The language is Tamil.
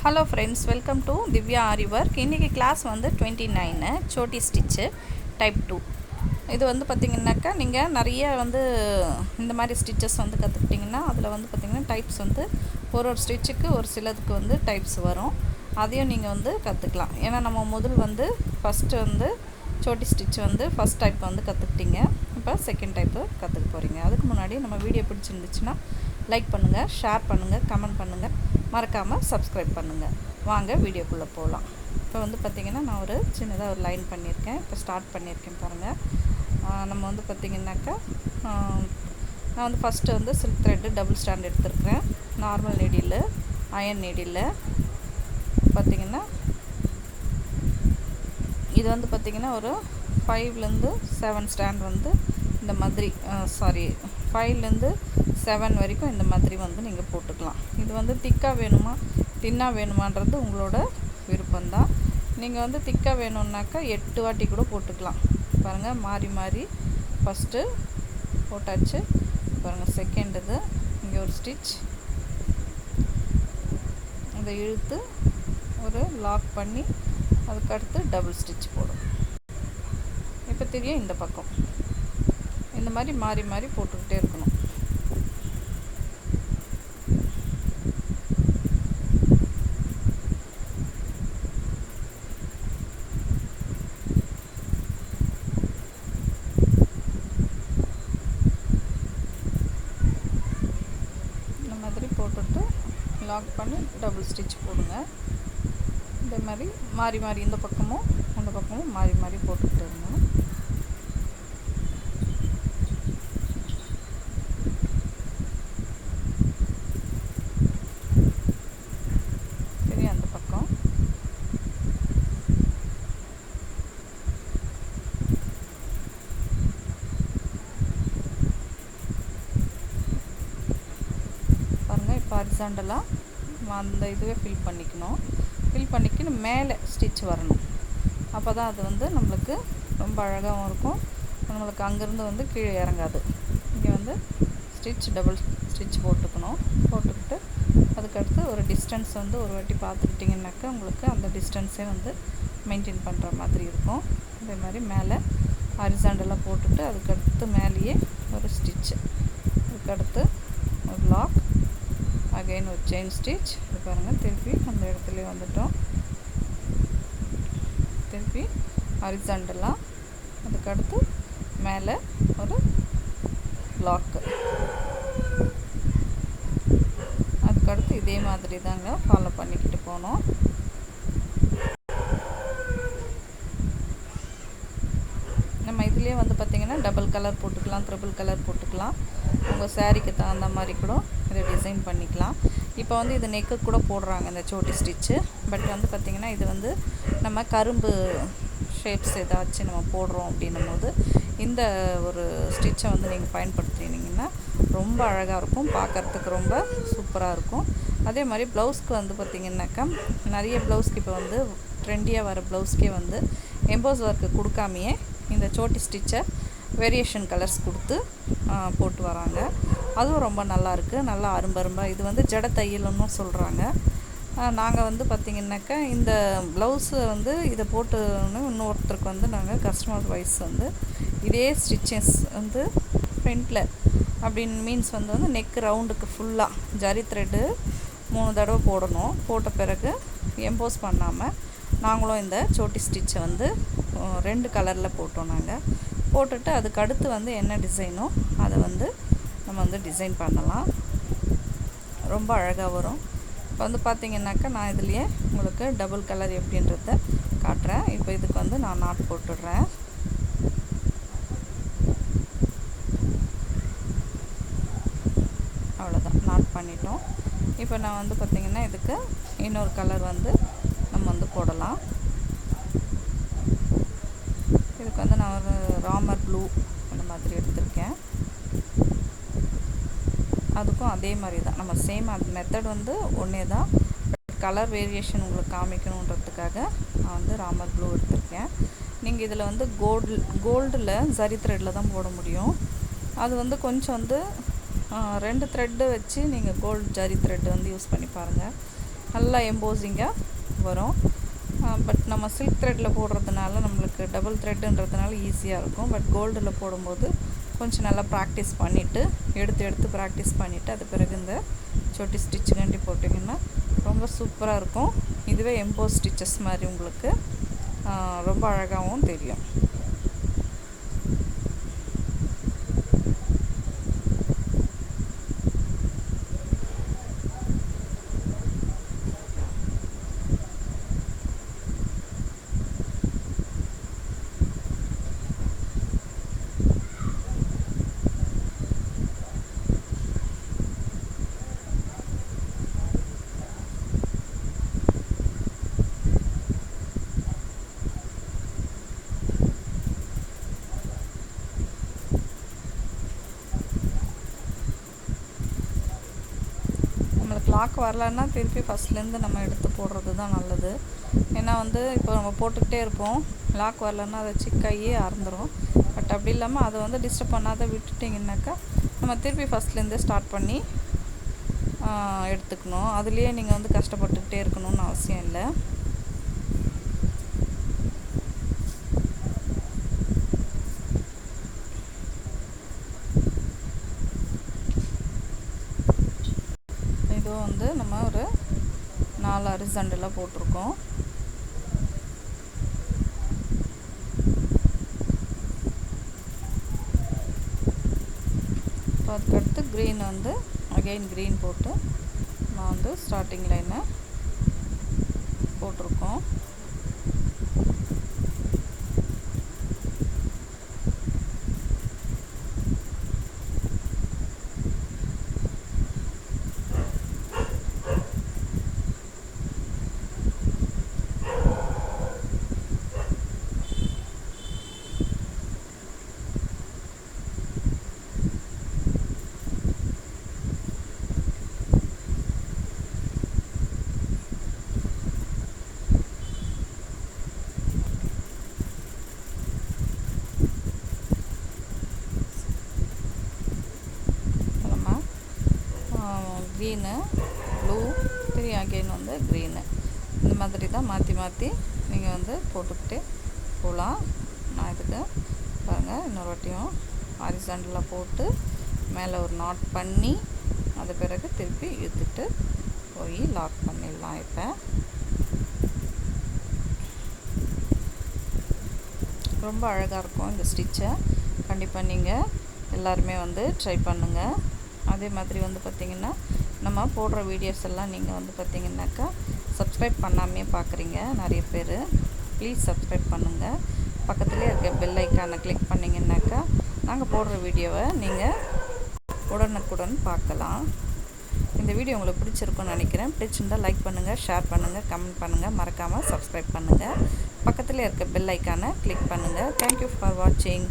Hello friends, welcome to Divya Aari work. இன்னைக்கு கிளாஸ் வந்து 29 Chotti stitch type 2. இது வந்து பாத்தீங்கன்னாக்கா நீங்க நிறைய வந்து இந்த மாதிரி ஸ்டிச்சஸ் வந்து கத்துக்கிட்டீங்கன்னா அதுல வந்து பாத்தீங்கன்னா டைப்ஸ் வந்து ஒரு ஸ்டிட்ச்க்கு ஒரு சிலதுக்கு வந்து டைப்ஸ் வரும். அதையும் நீங்க வந்து கத்துக்கலாம். ஏனா நம்ம முதல் வந்து ஃபர்ஸ்ட் வந்து Chotti stitch வந்து ஃபர்ஸ்ட் டைப் வந்து கத்துக்கிட்டீங்க. இப்போ செகண்ட் டைப் கத்துக்க போறீங்க. அதுக்கு முன்னாடி நம்ம வீடியோ பிடிச்சிருந்துச்சுனா லைக் பண்ணுங்க, ஷேர் பண்ணுங்க, கமெண்ட் பண்ணுங்க. மறக்காம சப்ஸ்கிரைப் பண்ணுங்க. வாங்க வீடியோக்குள்ள போலாம். இப்போ வந்து பாத்தீங்கன்னா நான் ஒரு சின்னதா ஒரு லைன் பண்ணிருக்கேன். இப்போ ஸ்டார்ட் பண்ணிருக்கேன் பாருங்க. நம்ம வந்து பாத்தீங்கன்னாக்கா நான் வந்து ஃபர்ஸ்ட் வந்து silk thread டபுள் ஸ்டாண்ட் எடுத்துர்க்கேன். நார்மல் நீடில், அயன் நீடில் பாத்தீங்கன்னா இது வந்து பாத்தீங்கன்னா ஒரு 5 ல இருந்து 7 ஸ்டாண்ட் வந்து இந்த மாதிரி 5 ல இருந்து 7 வரைக்கும் இந்த மாதிரி வந்து நீங்க போட்டுக்கலாம். இது வந்து திக்கா வேணுமா தின்னா வேணுமான்றது உங்களோட விருப்பம் தான். நீங்க வந்து திக்கா வேணும்னாக்கா 8 வாட்டி கூட போட்டுக்கலாம். பாருங்க மாறி மாறி ஃபர்ஸ்ட் போட்டாச்சு. பாருங்க செகண்ட் இது இங்க ஒரு ஸ்டிட்ச் இத இழுத்து ஒரு லாக் பண்ணி அதுக்கு அடுத்து டபுள் ஸ்டிட்ச் போடும். இப்போ தெரியும் இந்த பக்கம் இந்த மாதிரி மாறி மாறி போட்டுக்கிட்டே இருக்கணும். இந்த மாதிரி போட்டுட்டு லாக் பண்ணி டபுள் ஸ்டிட்ச் போடுங்க. இந்த மாதிரி மாறி மாறி இந்த பக்கமும் அந்த பக்கமும் மாறி மாறி போட்டுக்கிட்டே இருங்க. சரி அந்த பக்கம் பாருங்க இப்போ ஹாரிசான்டலா அந்த இதுவே ஃபில் பண்ணிக்கணும். ஃபில் பண்ணிக்கிட்டு மேலே ஸ்டிட்ச் வரணும். அப்போ தான் அது வந்து நம்மளுக்கு ரொம்ப அழகாகவும் இருக்கும். நம்மளுக்கு அங்கேருந்து வந்து கீழே இறங்காது. இங்கே வந்து ஸ்டிட்ச் டபுள் ஸ்டிட்ச் போட்டுக்கணும். போட்டுக்கிட்டு அதுக்கடுத்து ஒரு டிஸ்டன்ஸ் வந்து ஒரு வாட்டி பார்த்துக்கிட்டிங்கனாக்கா உங்களுக்கு அந்த டிஸ்டன்ஸே வந்து மெயின்டைன் பண்ணுற மாதிரி இருக்கும். அதே மாதிரி மேலே ஹாரிசான்டலாக போட்டுட்டு அதுக்கடுத்து மேலேயே ஒரு ஸ்டிட்ச், அதுக்கடுத்து ஒரு லாக், அகைன் ஒரு செயின் ஸ்டிச். இது பாருங்கள் திருப்பி அந்த இடத்துலயே வந்துட்டோம். திருப்பி ஹாரிசான்டலாக அதுக்கடுத்து மேலே ஒரு லாக்கு, அதுக்கடுத்து இதே மாதிரி தாங்க ஃபாலோ பண்ணிக்கிட்டு போனோம். நம்ம இதுலேயே வந்து பார்த்திங்கன்னா டபுள் கலர் போட்டுக்கலாம், ட்ரிபிள் கலர் போட்டுக்கலாம். உங்கள் சாரீக்கு தகுந்த மாதிரி கூட இதை டிசைன் பண்ணிக்கலாம். இப்போ வந்து இது நெக்கு கூட போடுறாங்க இந்த Chotti ஸ்டிச்சு. பட் வந்து பார்த்திங்கன்னா இது வந்து நம்ம கரும்பு ஷேப்ஸ் ஏதாச்சும் நம்ம போடுறோம் அப்படின்னும் போது இந்த ஒரு ஸ்டிச்சை வந்து நீங்கள் பயன்படுத்தினீங்கன்னா ரொம்ப அழகாக இருக்கும், பார்க்குறதுக்கு ரொம்ப சூப்பராக இருக்கும். அதே மாதிரி ப்ளவுஸ்க்கு வந்து பார்த்திங்கன்னாக்கா நிறைய ப்ளவுஸ்க்கு இப்போ வந்து ட்ரெண்டியாக வர ப்ளவுஸ்க்கே வந்து எம்போஸ் ஒர்க்கு கொடுக்காமையே இந்த Chotti ஸ்டிச்சை வேரியேஷன் கலர்ஸ் கொடுத்து போட்டு வராங்க. அதுவும் ரொம்ப நல்லாயிருக்கு, நல்லா அரும்பரும்பாக. இது வந்து ஜட தையல்னு சொல்கிறாங்க. நாங்கள் வந்து பார்த்திங்கனாக்கா இந்த ப்ளவுஸை வந்து இதை போட்டுன்னு இன்னொருத்தருக்கு வந்து நாங்கள் கஸ்டமர் வைஸ் வந்து இதே ஸ்டிச்சஸ் வந்து ஃப்ரண்ட்டில் அப்படின்னு மீன்ஸ் வந்து நெக் ரவுண்டுக்கு ஃபுல்லாக ஜரி த்ரெட்டு 3 தடவை போடணும். போட்ட பிறகு எம்போஸ் பண்ணாமல் நாங்களும் இந்த Chotti ஸ்டிச்சை வந்து 2 கலரில் போட்டோம். நாங்கள் போட்டுட்டு அதுக்கு அடுத்து வந்து என்ன டிசைனோ அதை வந்து நம்ம வந்து டிசைன் பண்ணலாம். ரொம்ப அழகாக வரும். இப்போ வந்து பார்த்திங்கனாக்கா நான் இதுலேயே உங்களுக்கு டபுள் கலர் எப்படின்றத காட்டுறேன். இப்போ இதுக்கு வந்து நான் நாட் போட்டுடுறேன். அவ்வளோதான், நாட் பண்ணிட்டோம். இப்போ நான் வந்து பார்த்திங்கன்னா இதுக்கு இன்னொரு கலர் வந்து நம்ம வந்து போடலாம். இதுக்கு வந்து நான் ஒரு ராமர் ப்ளூ அந்த மாதிரி எடுத்திருக்கேன். அதுக்கும் அதே மாதிரி தான் நம்ம சேம் அந்த மெத்தட் வந்து ஒன்றே தான். கலர் வேரியேஷன் உங்களுக்கு காமிக்கணுன்றதுக்காக நான் வந்து ராமர் ப்ளூ எடுத்திருக்கேன். நீங்கள் இதில் வந்து கோல்டில் ஜரி த்ரெட்டில் தான் போட முடியும். அது வந்து கொஞ்சம் வந்து 2 த்ரெட்டு வச்சு நீங்கள் கோல்டு ஜரி த்ரெட் வந்து யூஸ் பண்ணி பாருங்கள். நல்லா எம்போசிங்காக வரும். பட் நம்ம சில்க் த்ரெட்டில் போடுறதுனால நம்மளுக்கு டபுள் த்ரெட்டுன்றதுனால ஈஸியாக இருக்கும். பட் கோல்டில் போடும்போது கொஞ்சம் நல்லா ப்ராக்டிஸ் பண்ணிவிட்டு எடுத்து ப்ராக்டிஸ் பண்ணிவிட்டு அது பிறகு இந்த சொட்டி ஸ்டிச்சு கண்டி போட்டிங்கன்னா ரொம்ப சூப்பராக இருக்கும். இதுவே எம்போஸ் ஸ்டிச்சஸ் மாதிரி உங்களுக்கு ரொம்ப அழகாகவும் தெரியும். லாக் வரலன்னா திருப்பி ஃபஸ்ட்லேருந்து நம்ம எடுத்து போடுறது தான் நல்லது. ஏன்னா வந்து இப்போ நம்ம போட்டுக்கிட்டே இருப்போம், லாக் வரலன்னா அதை சிக்காயே அறந்துடும். பட் அப்படி இல்லாமல் அதை வந்து டிஸ்டர்ப் பண்ணாத விட்டுட்டிங்கன்னாக்கா நம்ம திருப்பி ஃபஸ்ட்லேருந்து ஸ்டார்ட் பண்ணி எடுத்துக்கணும். அதுலேயே நீங்கள் வந்து கஷ்டப்பட்டுக்கிட்டே இருக்கணும்னு அவசியம் இல்லை. வந்து நம்ம ஒரு 4 ஹரிசாண்டலாக போட்டிருக்கோம். இப்போ அதுக்கடுத்து க்ரீன் வந்து அகெயின் க்ரீன் போட்டு நான் வந்து ஸ்டார்டிங் லைனை போட்டிருக்கோம். க்ரீனு, ப்ளூ, திரும்பி அகெயின் வந்து க்ரீனு, இந்த மாதிரி தான் மாற்றி மாற்றி நீங்கள் வந்து போட்டுக்கிட்டே போகலாம். நான் இதுக்கு பாருங்கள் இன்னொரு வாட்டியும் ஹாரிசாண்டலாக போட்டு மேலே ஒரு நாட் பண்ணி அது பிறகு திருப்பி இழுத்துட்டு போய் லாக் பண்ணிடலாம். இப்போ ரொம்ப அழகாக இருக்கும் இந்த ஸ்டிச்சை. கண்டிப்பாக நீங்கள் எல்லாருமே வந்து ட்ரை பண்ணுங்கள். அதே மாதிரி வந்து பார்த்திங்கன்னா நம்ம போடுற வீடியோஸ் எல்லாம் நீங்கள் வந்து பார்த்திங்கனாக்கா சப்ஸ்கிரைப் பண்ணாமே பார்க்குறீங்க நிறைய பேர். ப்ளீஸ் சப்ஸ்கிரைப் பண்ணுங்கள். பக்கத்துலேயே இருக்க பெல் ஐக்கானை கிளிக் பண்ணிங்கன்னாக்கா நாங்கள் போடுற வீடியோவை நீங்கள் உடனுக்குடன் பார்க்கலாம். இந்த வீடியோ உங்களுக்கு பிடிச்சிருக்குன்னு நினைக்கிறேன். பிடிச்சிருந்தால் லைக் பண்ணுங்கள், ஷேர் பண்ணுங்கள், கமெண்ட் பண்ணுங்கள், மறக்காமல் சப்ஸ்கிரைப் பண்ணுங்கள். பக்கத்துலேயே இருக்க பெல் ஐக்கானை கிளிக் பண்ணுங்கள். தேங்க்யூ ஃபார் வாட்சிங்.